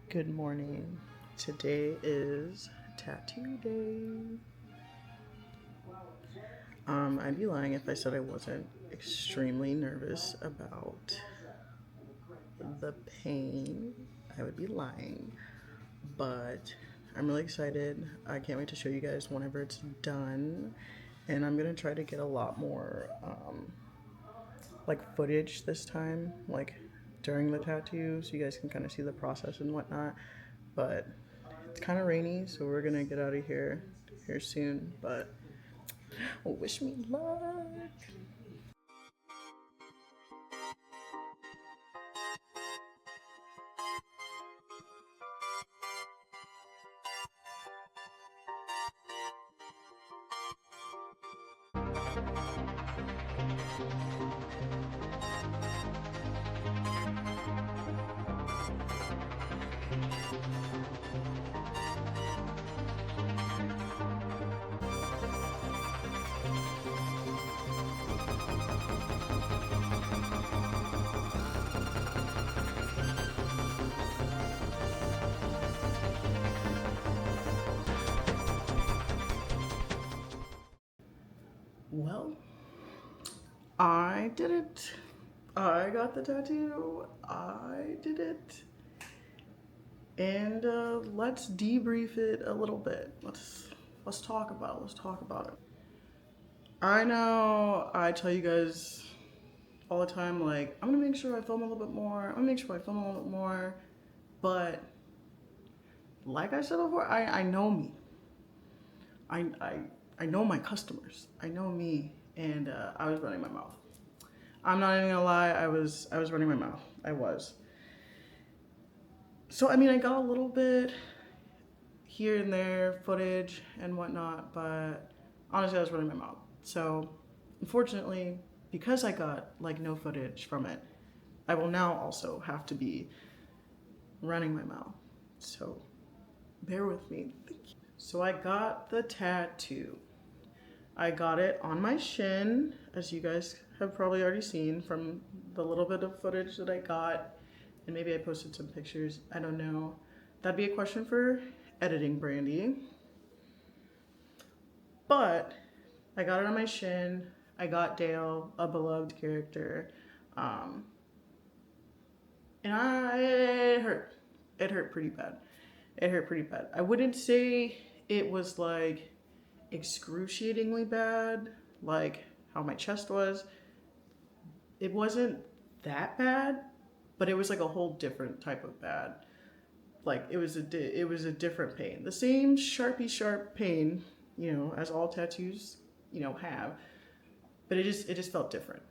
Good morning. Today is tattoo day. I'd be lying if I said I wasn't extremely nervous about the pain. I would be lying, but I'm really excited. I can't wait to show you guys whenever it's done, and I'm gonna try to get a lot more like footage this time, like during the tattoo, so you guys can kind of see the process and whatnot. But it's kind of rainy, so we're gonna get out of here soon. But wish me luck. Well, I did it. I got the tattoo. I did it. And let's debrief it a little bit. Let's talk about it. Let's talk about it. I know I tell you guys all the time, like, I'm gonna make sure I film a little bit more. I'm gonna make sure I film a little bit more. But like I said before, I know me. I, I, I know my customers. I know me, and I was running my mouth. I'm not even gonna lie. I was running my mouth. I was. So I mean, I got a little bit here and there footage and whatnot, but honestly, I was running my mouth. So unfortunately, because I got like no footage from it, I will now also have to be running my mouth. So bear with me. Thank you. So I got the tattoo. I got it on my shin, as you guys have probably already seen from the little bit of footage that I got. And maybe I posted some pictures. I don't know. That'd be a question for editing, Brandy. But I got it on my shin. I got Dale, a beloved character. It hurt. It hurt pretty bad. It hurt pretty bad. I wouldn't say it was like excruciatingly bad, like how my chest was. It wasn't that bad, but it was like a whole different type of bad. Like it was a different pain. The same sharpie sharp pain, as all tattoos, have, but it just felt different.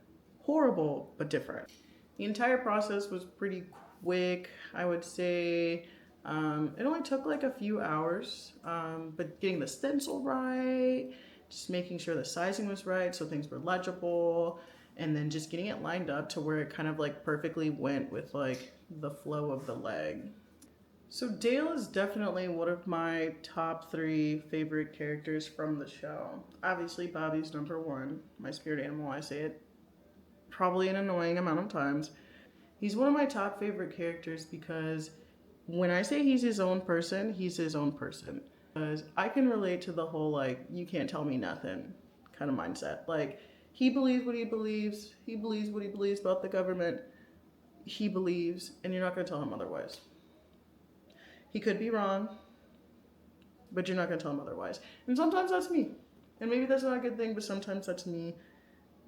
Horrible, but different. The entire process was pretty quick, I would say. It only took like a few hours, but getting the stencil right, just making sure the sizing was right so things were legible, and then just getting it lined up to where it kind of like perfectly went with like the flow of the leg. So Dale is definitely one of my top 3 favorite characters from the show. Obviously, Bobby's number 1, my spirit animal. I say it probably an annoying amount of times. He's one of my top favorite characters because when I say he's his own person, he's his own person. Because I can relate to the whole, like, you can't tell me nothing kind of mindset. Like, he believes what he believes what he believes about the government, he believes, and you're not going to tell him otherwise. He could be wrong, but you're not going to tell him otherwise. And sometimes that's me. And maybe that's not a good thing, but sometimes that's me.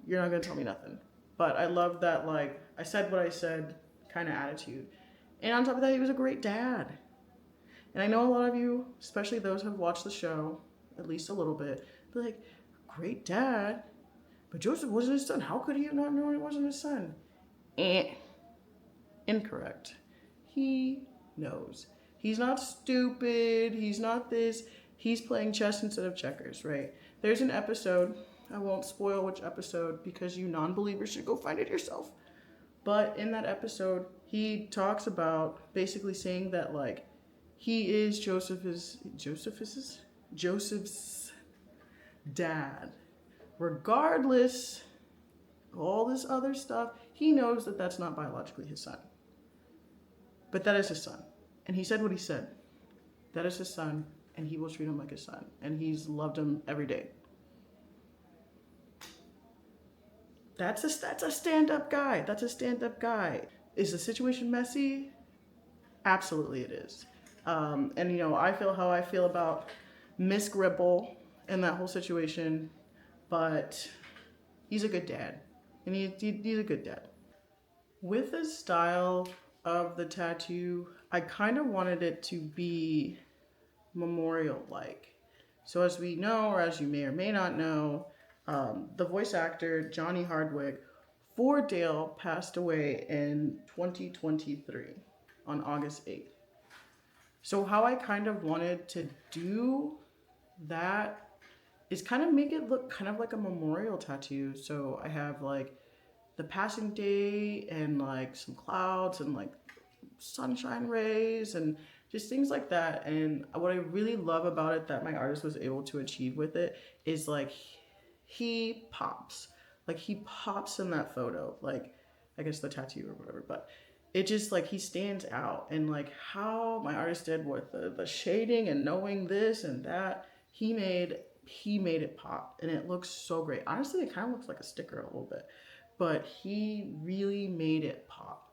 You're not going to tell me nothing. But I love that, like, I said what I said kind of attitude. And on top of that, he was a great dad. And I know a lot of you, especially those who have watched the show, at least a little bit, be like, great dad? But Joseph wasn't his son. How could he have not known it wasn't his son? Incorrect. He knows. He's not stupid. He's not this. He's playing chess instead of checkers, right? There's an episode. I won't spoil which episode because you non-believers should go find it yourself. But in that episode, he talks about basically saying that like he is Joseph's dad. Regardless of all this other stuff, he knows that that's not biologically his son. But that is his son. And he said what he said. That is his son, and he will treat him like his son, and he's loved him every day. That's a stand-up guy. That's a stand-up guy. Is the situation messy? Absolutely it is. And you know, I feel how I feel about Miss Gribble and that whole situation, but he's a good dad, and he's a good dad. With the style of the tattoo, I kind of wanted it to be memorial-like. So as we know, or as you may or may not know, the voice actor Johnny Hardwick for Dale passed away in 2023 on August 8th. So how I kind of wanted to do that is kind of make it look kind of like a memorial tattoo. So I have like the passing day and like some clouds and like sunshine rays and just things like that. And what I really love about it that my artist was able to achieve with it is like he pops. Like he pops in that photo. Like I guess the tattoo or whatever, but it just like he stands out. And like how my artist did with the shading and knowing this and that, he made it pop, and it looks so great. Honestly, it kind of looks like a sticker a little bit, but he really made it pop,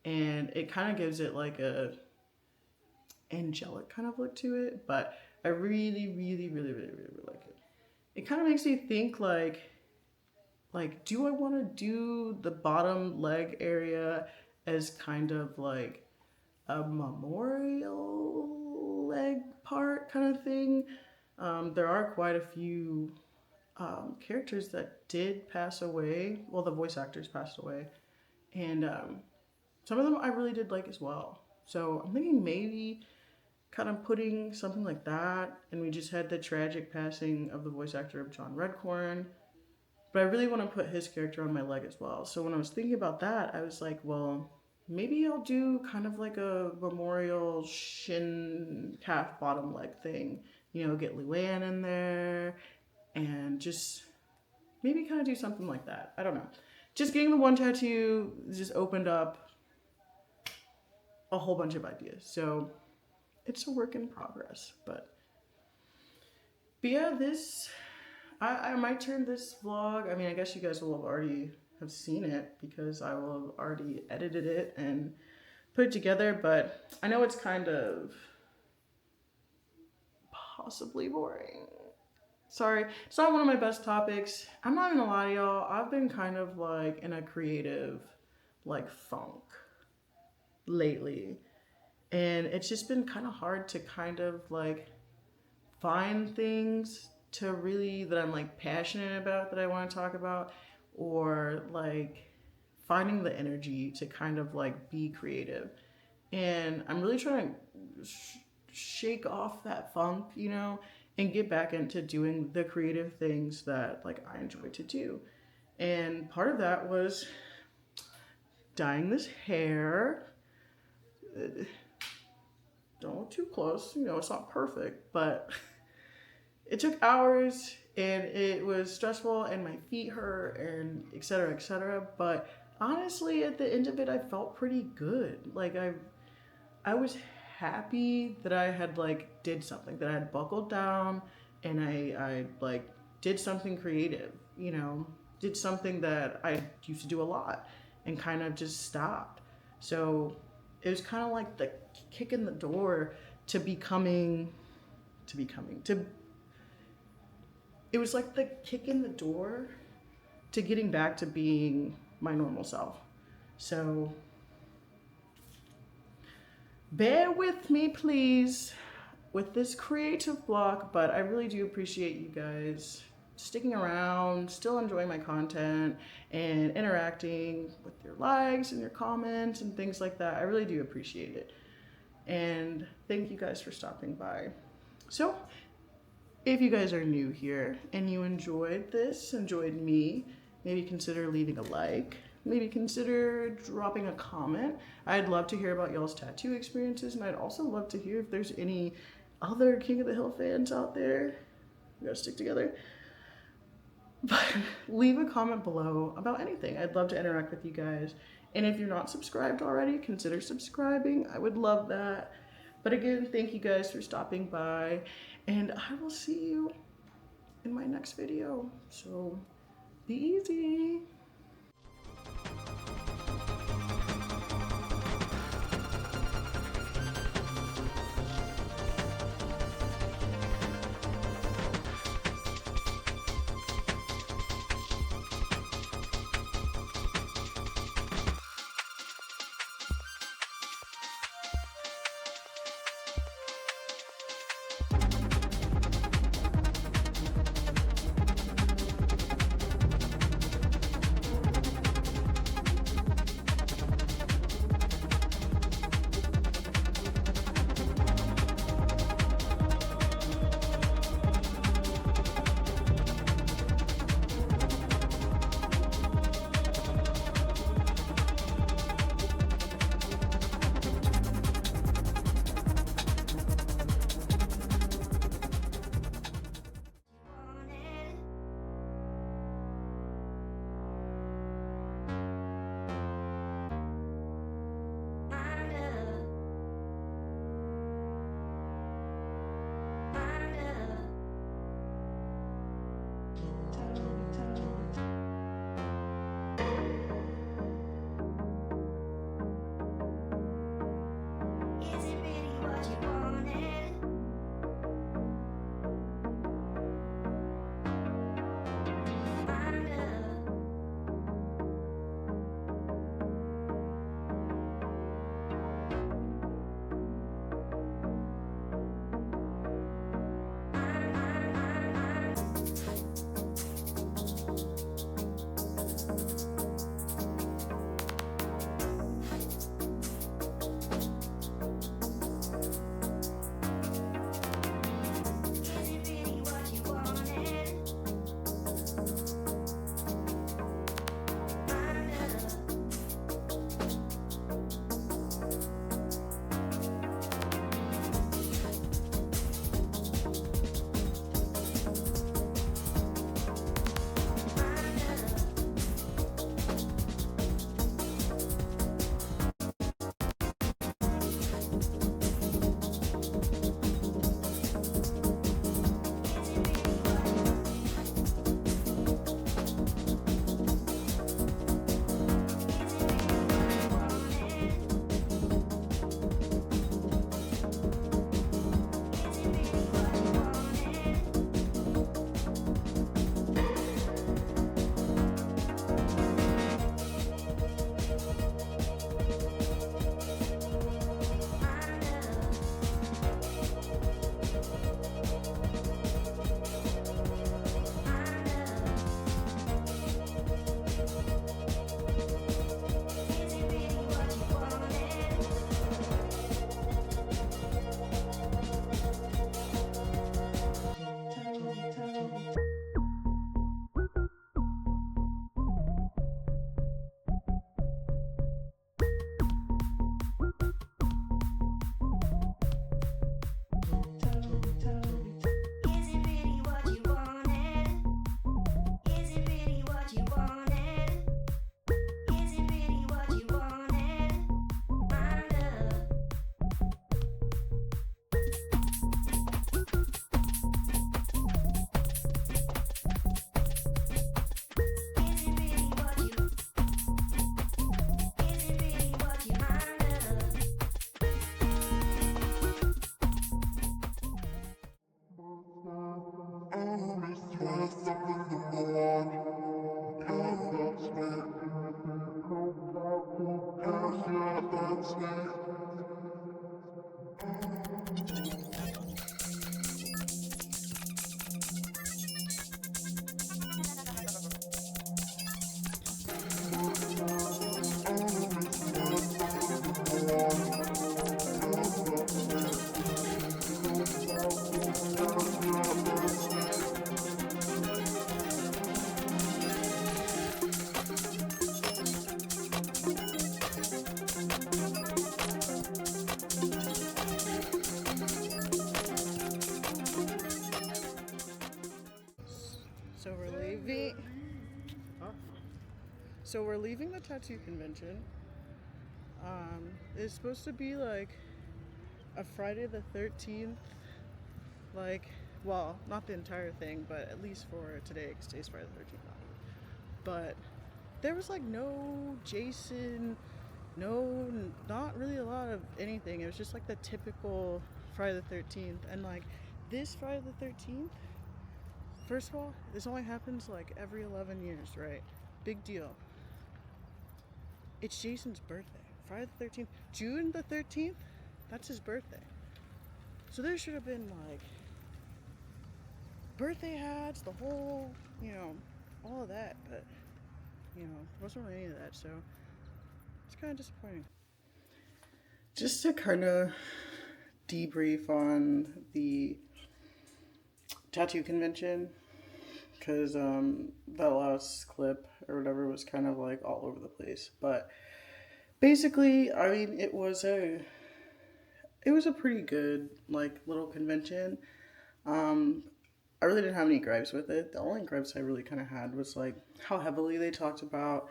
and it kind of gives it like a angelic kind of look to it. But I really, really, really, really, really, really like it. It kind of makes me think like do I want to do the bottom leg area as kind of like a memorial leg part kind of thing? There are quite a few characters that did pass away. Well, the voice actors passed away, and some of them I really did like as well. So I'm thinking maybe kind of putting something like that. And we just had the tragic passing of the voice actor of John Redcorn, but I really want to put his character on my leg as well. So when I was thinking about that, I was like, well, maybe I'll do kind of like a memorial shin calf bottom leg thing. You know, get Luann in there and just maybe kind of do something like that. I don't know. Just getting the one tattoo just opened up a whole bunch of ideas. So it's a work in progress. But yeah, I might turn this vlog. I mean, I guess you guys will have already have seen it because I will have already edited it and put it together. But I know it's kind of possibly boring. Sorry, it's not one of my best topics. I'm not gonna lie to y'all, I've been kind of like in a creative like funk lately, and it's just been kind of hard to kind of like find things to really that I'm like passionate about, that I want to talk about, or like finding the energy to kind of like be creative. And I'm really trying to shake off that funk, you know, and get back into doing the creative things that like I enjoy to do. And part of that was dyeing this hair. Don't look too close, you know, it's not perfect, but it took hours and it was stressful and my feet hurt and etc., etc. But honestly, at the end of it, I felt pretty good. Like I was happy that I had like did something, that I had buckled down and I like did something creative, you know, did something that I used to do a lot and kind of just stopped. So it was kind of like the kick in the door to it was like the kick in the door to getting back to being my normal self. So bear with me, please, with this creative block, but I really do appreciate you guys sticking around, still enjoying my content, and interacting with your likes and your comments and things like that. I really do appreciate it. And thank you guys for stopping by. So, if you guys are new here and you enjoyed me, maybe consider leaving a like. Maybe consider dropping a comment. I'd love to hear about y'all's tattoo experiences, and I'd also love to hear if there's any other King of the Hill fans out there. We gotta stick together. But leave a comment below about anything. I'd love to interact with you guys. And if you're not subscribed already, consider subscribing. I would love that. But again, thank you guys for stopping by, and I will see you in my next video. So be easy. So we're leaving. Huh? So we're leaving the tattoo convention. It's supposed to be like a Friday the 13th, like, well, not the entire thing, but at least for today, because today's Friday the 13th. But there was like no Jason, no, not really a lot of anything. It was just like the typical Friday the 13th. And like this Friday the 13th, first of all, this only happens like every 11 years, right? Big deal. It's Jason's birthday. Friday the 13th. June the 13th, that's his birthday. So there should have been like birthday hats, the whole, all of that. But, there wasn't really any of that. So it's kind of disappointing. Just to kind of debrief on the tattoo convention, because that last clip or whatever was kind of like all over the place. But basically, I mean, it was a pretty good like little convention. I really didn't have any gripes with it. The only gripes I really kind of had was like how heavily they talked about,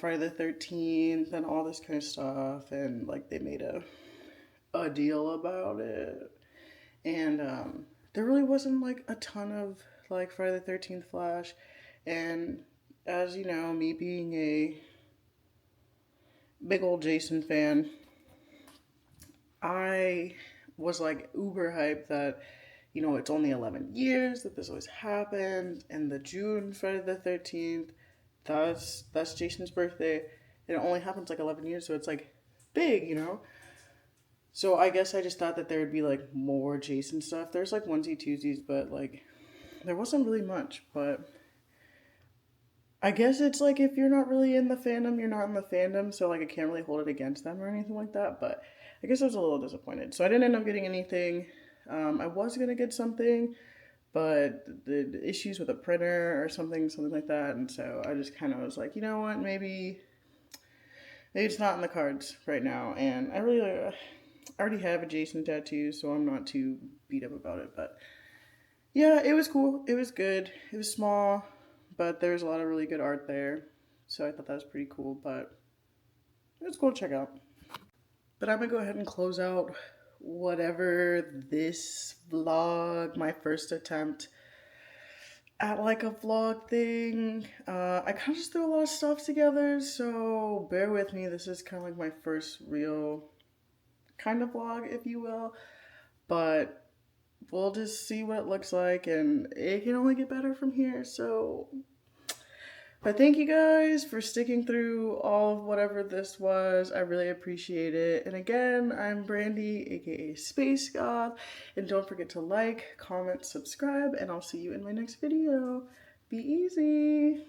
Friday the 13th and all this kind of stuff, and like they made a deal about it. And there really wasn't like a ton of like Friday the 13th flash. And as you know, me being a big old Jason fan, I was like uber hyped that, it's only 11 years that this always happened. And the June Friday the 13th, that's Jason's birthday. And it only happens like 11 years, so it's like big. So I guess I just thought that there would be like more Jason stuff. There's like onesie twosies, but like there wasn't really much. But I guess it's like if you're not really in the fandom, you're not in the fandom. So like I can't really hold it against them or anything like that. But I guess I was a little disappointed. So I didn't end up getting anything. I was gonna get something, but the issues with a printer or something like that. And so I just kind of was like, you know what, maybe it's not in the cards right now. And I already have a Jason tattoo, so I'm not too beat up about it. But yeah, it was cool. It was good. It was small, but there's a lot of really good art there. So I thought that was pretty cool, but it was cool to check out. But I'm gonna go ahead and close out whatever this vlog, my first attempt at like a vlog thing. I kind of just threw a lot of stuff together, so bear with me. This is kind of like my first real kind of vlog, if you will. But we'll just see what it looks like, and it can only get better from here. But thank you guys for sticking through all of whatever this was. I really appreciate it. And again, I'm Brandy, aka Space God. And don't forget to like, comment, subscribe, and I'll see you in my next video. Be easy.